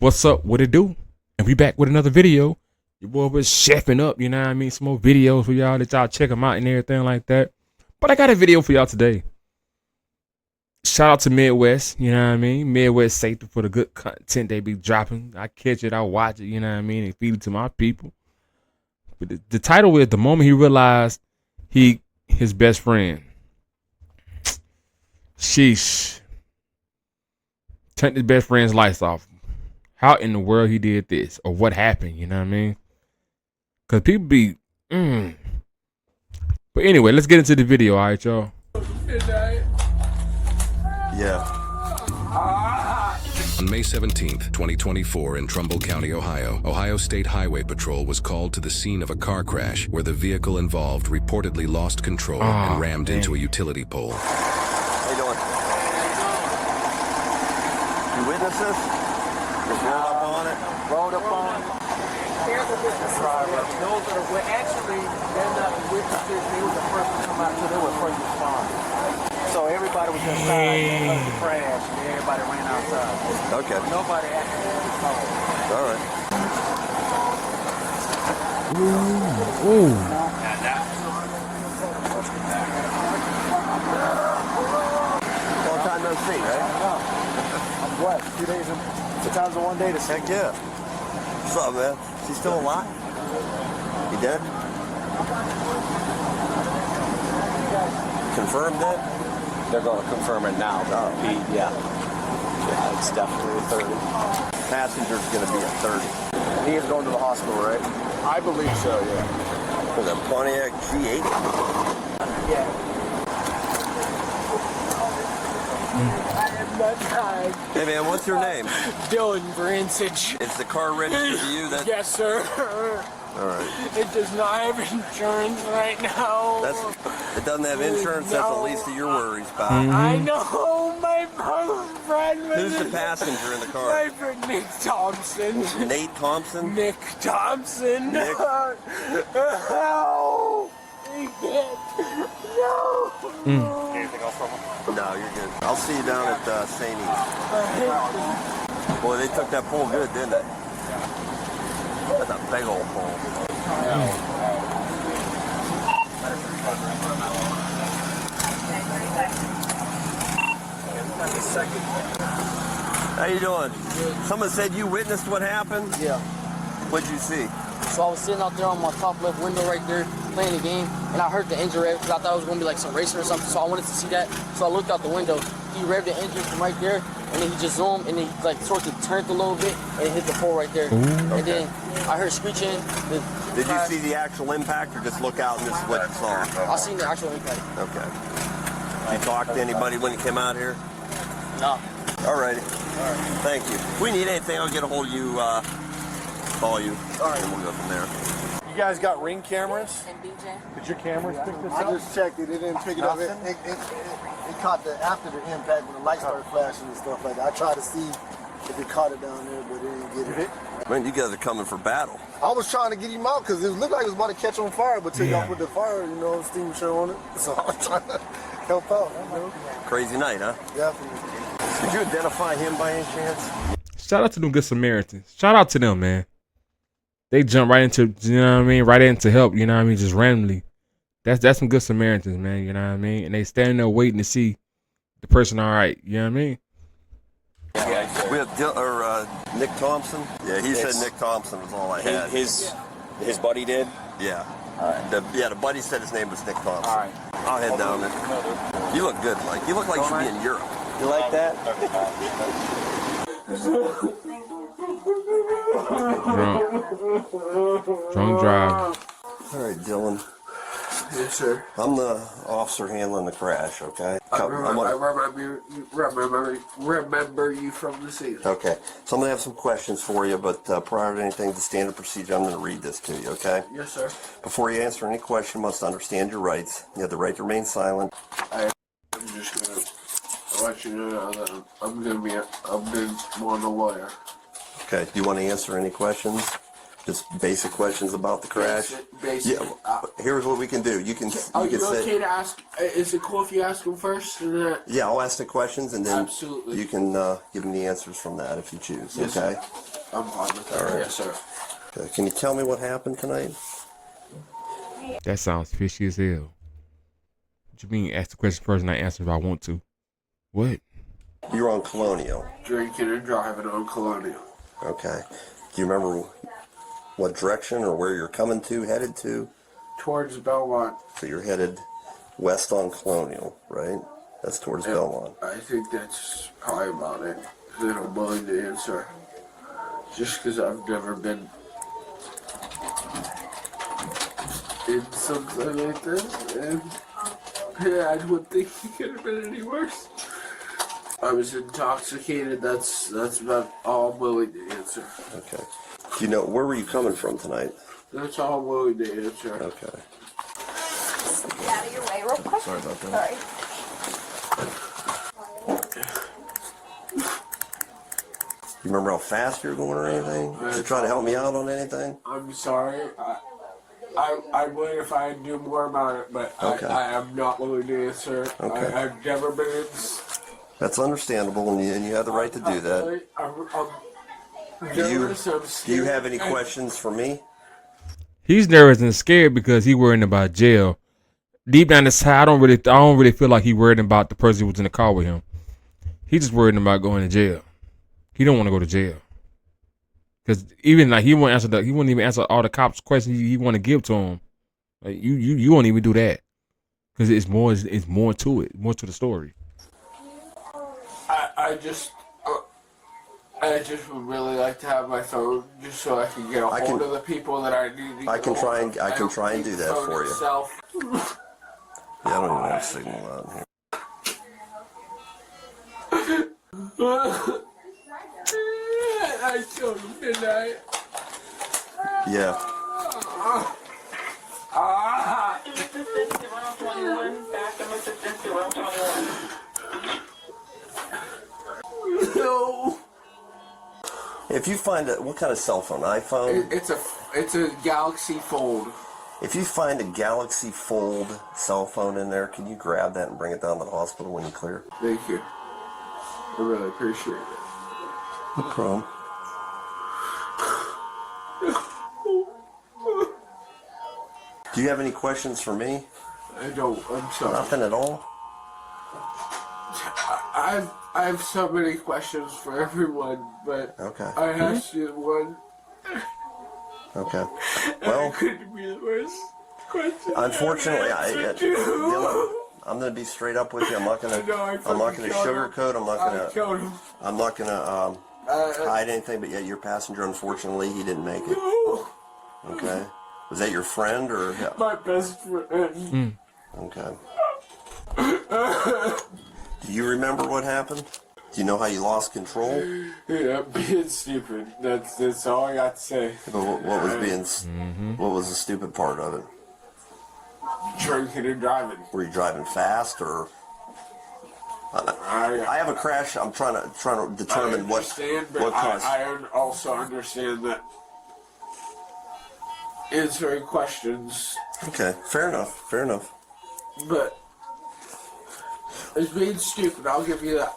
What's up? What it do? And we back with another video. Your boy was chefing up, you know what I mean? Some more videos for y'all that y'all check them out and everything like that. But I got a video for y'all today. Shout out to Midwest, you know what I mean? Midwest Safety for the good content they be dropping. I catch it, I watch it, you know what I mean? And feed it to my people. But the title is The Moment He Realized his best friend. Sheesh. Turned his best friend's lights off. How in the world he did this, or what happened, you know what I mean? Because people be, But anyway, let's get into the video, all right, y'all? Yeah. On May 17th, 2024, in Trumbull County, Ohio, Ohio State Highway Patrol was called to the scene of a car crash where the vehicle involved reportedly lost control and rammed into a utility pole. How you doing? You witness this? Just rolled up on it? Rolled up on it? They're the witnesses. Those that are actually, they're not the witnesses. They were the first to come out, so they were first responders. So everybody was inside of the crash, and everybody ran outside. Okay. Nobody actually was called. All right. Ooh. Long time no see, right? I'm blessed. 2 days and 2 times in 1 day to see. Heck yeah. What's up, man? Is he still alive? He dead? Confirmed dead? They're going to confirm it now. Yeah, it's definitely a 30. Passenger's going to be a 30. He is going to the hospital, right? I believe so, yeah. Was that Pontiac G8? Yeah. I am not dying. Hey, man, what's your name? Dylan Bransage. Is the car registered to you? Yes, sir. All right. It does not have insurance right now. It doesn't have insurance. That's the least of your worries, pal. I know my friend was. Who's the passenger in the car? My friend Nick Thompson. Nate Thompson? Nick Thompson. Nick? No. He can't. No. Anything else from him? No, you're good. I'll see you down at St. E's. Boy, they took that pole good, didn't they? That's a big old pole. How you doing? Someone said you witnessed what happened? Yeah. What'd you see? So I was sitting out there on my top left window right there playing the game, and I heard the engine rev because I thought it was going to be like some racing or something, so I wanted to see that. So I looked out the window. He revved the engine from right there, and then he just zoomed, and then he like sort of turned a little bit, and it hit the pole right there. And then I heard screeching. Did you see the actual impact or just look out and this is what you saw? I seen the actual impact. Okay. Did you talk to anybody when you came out here? No. Alrighty. Thank you. If we need anything, I'll get a hold of you, call you, and we'll go from there. You guys got Ring cameras? Did your cameras pick this I up? just checked it. It didn't pick it up. It caught after the impact when the lights started flashing and stuff like that. I tried to see if it caught it down there, but it didn't get it. Man, you guys are coming for battle. I was trying to get him out because it looked like it was about to catch on fire, but till y'all put the fire, extinguisher on it. So I was trying to help out. Crazy night, huh? Definitely. Did you identify him by any chance? Shout out to them Good Samaritans. Shout out to them, man. They jump right into, you know what I mean? Right into help, you know what I mean? Just randomly. That's some Good Samaritans, man, you know what I mean? And they standing there waiting to see the person all right, you know what I mean? We have Nick Thompson. Yeah, he said Nick Thompson was all I had. His buddy did? Yeah. The buddy said his name was Nick Thompson. All right. I'll head down there. You look good, Mike. You look like you should be in Europe. You like that? Drunk drive. All right, Dylan. Yes, sir. I'm the officer handling the crash, okay? I remember you from the season. Okay. So I'm going to have some questions for you, but prior to anything, the standard procedure, I'm going to read this to you, okay? Yes, sir. Before you answer any question, you must understand your rights. You have the right to remain silent. I'm just going to let you know that I'm going to want a lawyer. Okay. Do you want to answer any questions? Just basic questions about the crash. Basic. Yeah. Here's what we can do. You can. Are You you can okay to ask? Is it cool if you ask them first? Yeah, I'll ask the questions and then Absolutely. you can give me the answers from that if you choose. Yes, Okay. I'm fine with that. All right. Yes, sir. Okay. Can you tell me what happened tonight? That sounds fishy as hell. What you mean ask the question first and I answer if I want to? What? You were on Colonial. Drinking and driving on Colonial. Okay. Do you remember what direction or where you're coming to, headed to? Towards Belmont. So you're headed west on Colonial, right? That's towards Belmont. I think that's probably about it. Because I'm willing to answer. Just because I've never been in something like this. And yeah, I wouldn't think he could have been any worse. I was intoxicated. That's about all I'm willing to answer. Okay. Do you know, where were you coming from tonight? That's all I'm willing to answer. Okay. Get out of your way real quick. Sorry about that. Sorry. You remember how fast you were going or anything? Did you try to help me out on anything? I'm sorry. I would if I knew more about it, but Okay. I am not willing to answer. Okay. I've never been in. That's understandable, and you have the right to do that. I'm Do you, nervous, I'm do you have scared. any questions for me? He's nervous and scared because he worrying about jail. Deep down inside, I don't really feel like he worried about the person who was in the car with him. He just worried about going to jail. He don't want to go to jail. Cause even like he wouldn't even answer all the cops' questions he want to give to him. Like you won't even do that. Cause it's more to it, more to the story. I just would really like to have my phone just so I can get a hold of the people that I need to I can get try hold and of. I can try and do that for you. Itself. Yeah, I don't even have signal out here. I killed him, didn't I? Yeah. No. If you find what kind of cell phone? iPhone? It's a Galaxy Fold. If you find a Galaxy Fold cell phone in there, can you grab that and bring it down to the hospital when you clear? Thank you. I really appreciate it. No problem. Do you have any questions for me? I don't. I'm sorry. Nothing at all? I have so many questions for everyone, but Okay. I asked you one. Okay. Well, Could be the worst question. unfortunately, you. I'm gonna be straight up with you. I'm not gonna No, I sugarcoat. I killed him. I'm not gonna hide anything. But yeah, your passenger, unfortunately, he didn't make it. No. Okay. Was that your friend or? My best friend. Okay. Do you remember what happened? Do you know how you lost control? Yeah, being stupid. That's all I got to say. But what was what was the stupid part of it? Drinking and driving. Were you driving fast or? I have a crash. I'm trying to determine I understand, but what caused. I also understand that answering questions, Okay, fair enough. Fair enough. but it's being stupid. I'll give you that.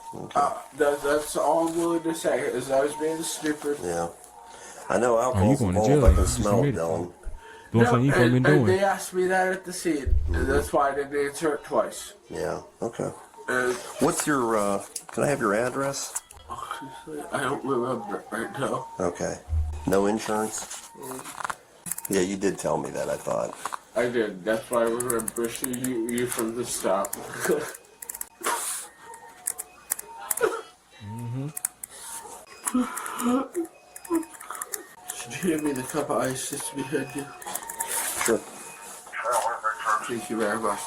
That's all I'm willing to say. Is I was being stupid. Yeah. I know you alcohol's going to involved. jail. I can You just smell it, admitted. Dylan. Doing something you could have been and they doing. asked me that at the scene, and that's why I didn't answer it twice. Yeah. Okay. And What's your? Can I have your address? I don't remember it right now. Okay. No insurance. Yeah, you did tell me that. I thought. I did. That's why I remember seeing you from the stop. Should you hand me the cup of ice that's behind you? Sure. Thank you very much.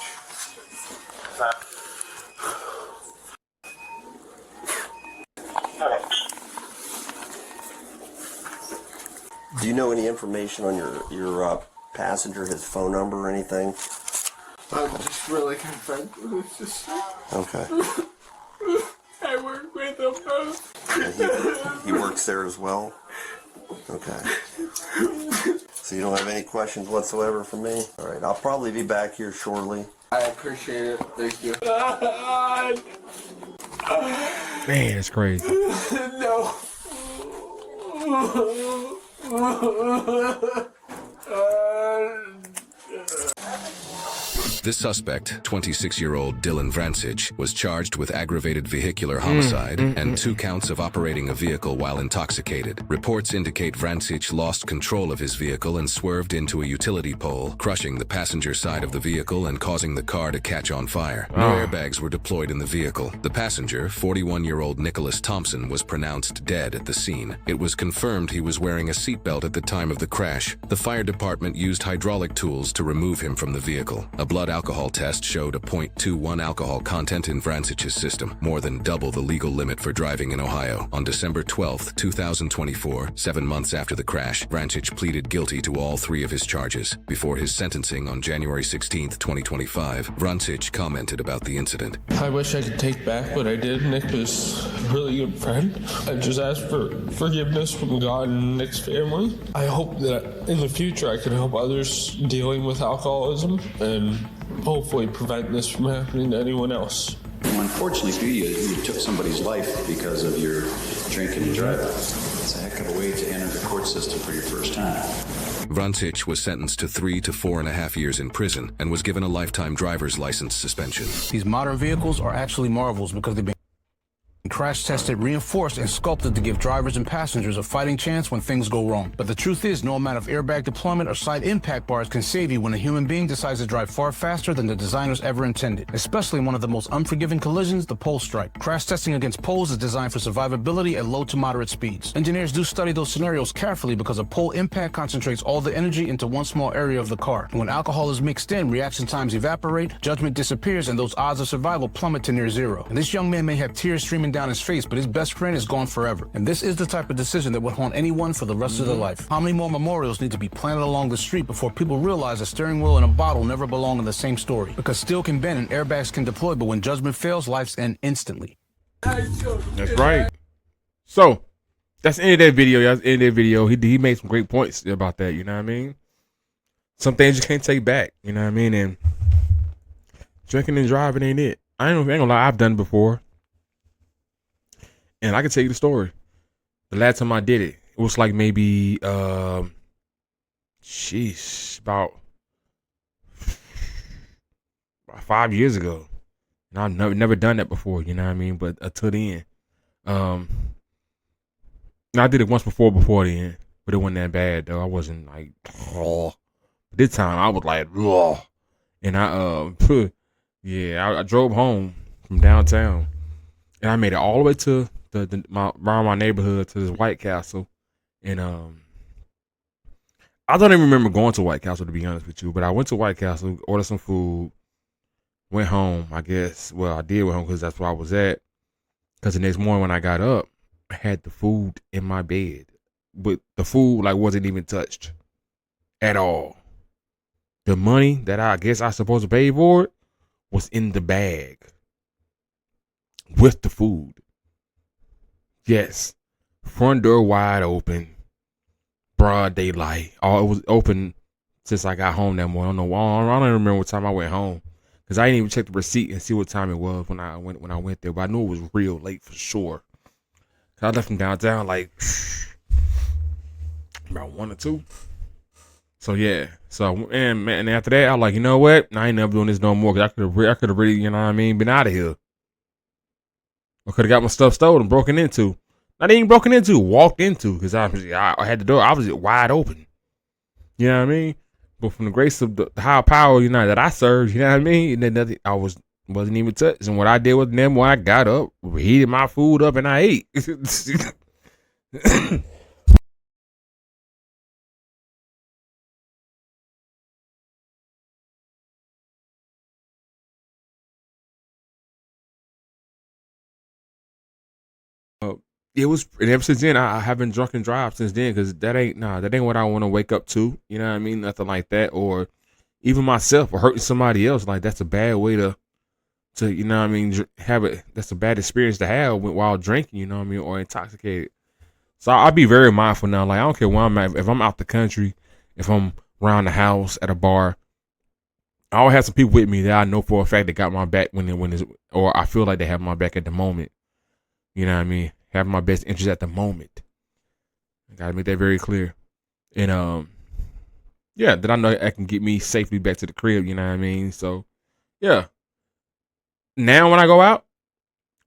Do you know any information on your passenger, his phone number or anything? I'm just really concerned with his sister. Okay. I work with them both. And he works there as well. Okay. So you don't have any questions whatsoever for me? All right, I'll probably be back here shortly. I appreciate it. Thank you. Man, it's crazy. No. This suspect, 26-year-old Dylan Vrancic, was charged with aggravated vehicular homicide and 2 counts of operating a vehicle while intoxicated. Reports indicate Vrancic lost control of his vehicle and swerved into a utility pole, crushing the passenger side of the vehicle and causing the car to catch on fire. No airbags were deployed in the vehicle. The passenger, 41-year-old Nicholas Thompson, was pronounced dead at the scene. It was confirmed he was wearing a seatbelt at the time of the crash. The fire department used hydraulic tools to remove him from the vehicle. A blood alcohol test showed a .21 alcohol content in Vrancic's system, more than double the legal limit for driving in Ohio. On December 12, 2024, 7 months after the crash, Vrancic pleaded guilty to all 3 of his charges. Before his sentencing on January 16, 2025, Vrancic commented about the incident. I wish I could take back what I did. Nick was a really good friend. I just asked for forgiveness from God and Nick's family. I hope that in the future I can help others dealing with alcoholism and hopefully prevent this from happening to anyone else. Well, unfortunately for you, you took somebody's life because of your drinking and driving. It's a heck of a way to enter the court system for your first time. Vrancic was sentenced to 3 to 4.5 years in prison and was given a lifetime driver's license suspension. These modern vehicles are actually marvels because they've been crash tested, reinforced, and sculpted to give drivers and passengers a fighting chance when things go wrong. But the truth is, no amount of airbag deployment or side impact bars can save you when a human being decides to drive far faster than the designers ever intended, especially in one of the most unforgiving collisions, the pole strike. Crash testing against poles is designed for survivability at low to moderate speeds. Engineers do study those scenarios carefully because a pole impact concentrates all the energy into one small area of the car. And when alcohol is mixed in, reaction times evaporate, judgment disappears, and those odds of survival plummet to near zero. And this young man may have tears streaming down his face, but his best friend is gone forever. And this is the type of decision that would haunt anyone for the rest of their life. How many more memorials need to be planted along the street before people realize a steering wheel and a bottle never belong in the same story? Because steel can bend and airbags can deploy, but when judgment fails, lives end instantly. That's right. So, that's the end of that video. That's the end of that video. He made some great points about that, you know what I mean? Some things you can't take back, you know what I mean? And drinking and driving ain't it. I ain't gonna lie, I've done it before. And I can tell you the story. The last time I did it, it was like maybe, about 5 years ago. And I've never done that before, you know what I mean? But until then, I did it once before then, but it wasn't that bad though. I wasn't like, oh. This time I was like, oh. And I drove home from downtown, and I made it all the way to around my neighborhood to this White Castle, and I don't even remember going to White Castle, to be honest with you. But I went to White Castle, ordered some food, went home. I guess, well, I did went home because that's where I was at. Because the next morning when I got up, I had the food in my bed, but the food like wasn't even touched at all. The money that I guess I supposed to pay for it was in the bag with the food. Yes, front door wide open, broad daylight. It was open since I got home that morning. I don't even remember what time I went home because I didn't even check the receipt and see what time it was when I went there. But I knew it was real late for sure. I left from downtown like about 1 or 2. So yeah, and after that I was like, you know what? I ain't never doing this no more because I could have really, you know what I mean, been out of here. I could have got my stuff stolen, broken into. Not even broken into, walked into, because I had the door. I was wide open. You know what I mean? But from the grace of the higher power, you know, that I served, you know what I mean? And then nothing, wasn't even touched. And what I did with them when I got up, heated my food up and I ate. It was, and ever since then, I haven't drunk and drive since then, because that ain't what I want to wake up to. You know what I mean? Nothing like that, or even myself, or hurting somebody else. Like that's a bad way to you know what I mean, have it. That's a bad experience to have while drinking. You know what I mean, or intoxicated. So I'll be very mindful now. Like I don't care where I'm at. If I'm out the country, if I'm around the house at a bar, I always have some people with me that I know for a fact they got my back or I feel like they have my back at the moment. You know what I mean? Having my best interest at the moment. I gotta make that very clear. And yeah, that I know I can get me safely back to the crib. You know what I mean? So yeah. Now when I go out,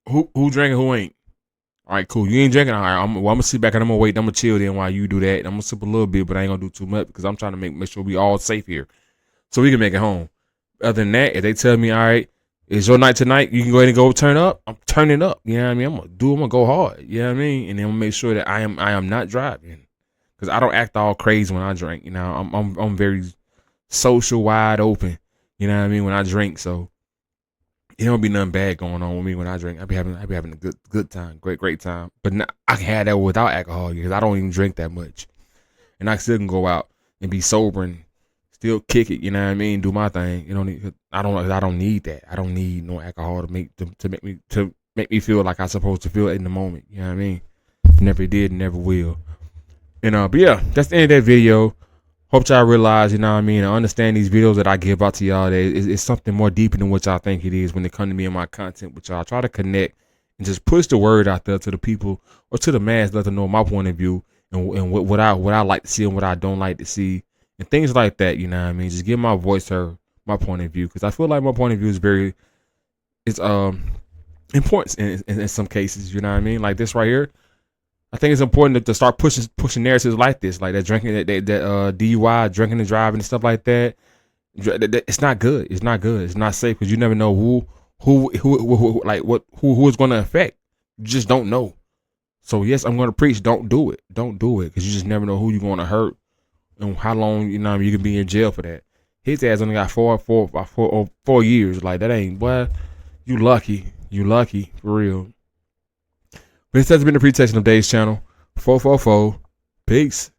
who drinking, who ain't? All right, cool. You ain't drinking. All right, I'm gonna sit back and I'm gonna wait. I'm gonna chill then while you do that. I'm gonna sip a little bit, but I ain't gonna do too much because I'm trying to make sure we all safe here, so we can make it home. Other than that, if they tell me, all right, it's your night tonight, you can go ahead and go turn up. I'm turning up. You know what I mean? I'm gonna go hard. You know what I mean? And then I'm gonna make sure that I am not driving because I don't act all crazy when I drink. You know, I'm very social, wide open. You know what I mean? When I drink, so. It don't be nothing bad going on with me when I drink. I be having a good time, great time. But I can have that without alcohol because I don't even drink that much, and I still can go out and be sober and still kick it. You know what I mean? Do my thing. You know, I don't need that. I don't need no alcohol to make me feel like I'm supposed to feel in the moment. You know what I mean? Never did, never will. And but yeah, that's the end of that video. Hope y'all realize, you know what I mean, and understand these videos that I give out to y'all. It's something more deeper than what y'all think it is when it comes to me and my content with y'all. Try to connect and just push the word out there to the people or to the mass, let them know my point of view and what I like to see and what I don't like to see and things like that. You know what I mean? Just give my voice her my point of view because I feel like my point of view is it's important in some cases. You know what I mean? Like this right here. I think it's important to start pushing narratives like this, like that drinking, that DUI, drinking and driving and stuff like that. It's not good. It's not good. It's not safe because you never know who is going to affect. You just don't know. So yes, I'm going to preach. Don't do it. Don't do it because you just never know who you're going to hurt and how long you can be in jail for that. His ass only got 4 years. Like that ain't, boy. You lucky. You lucky for real. But this has been the Pretext of Dave's channel. 444. Peace.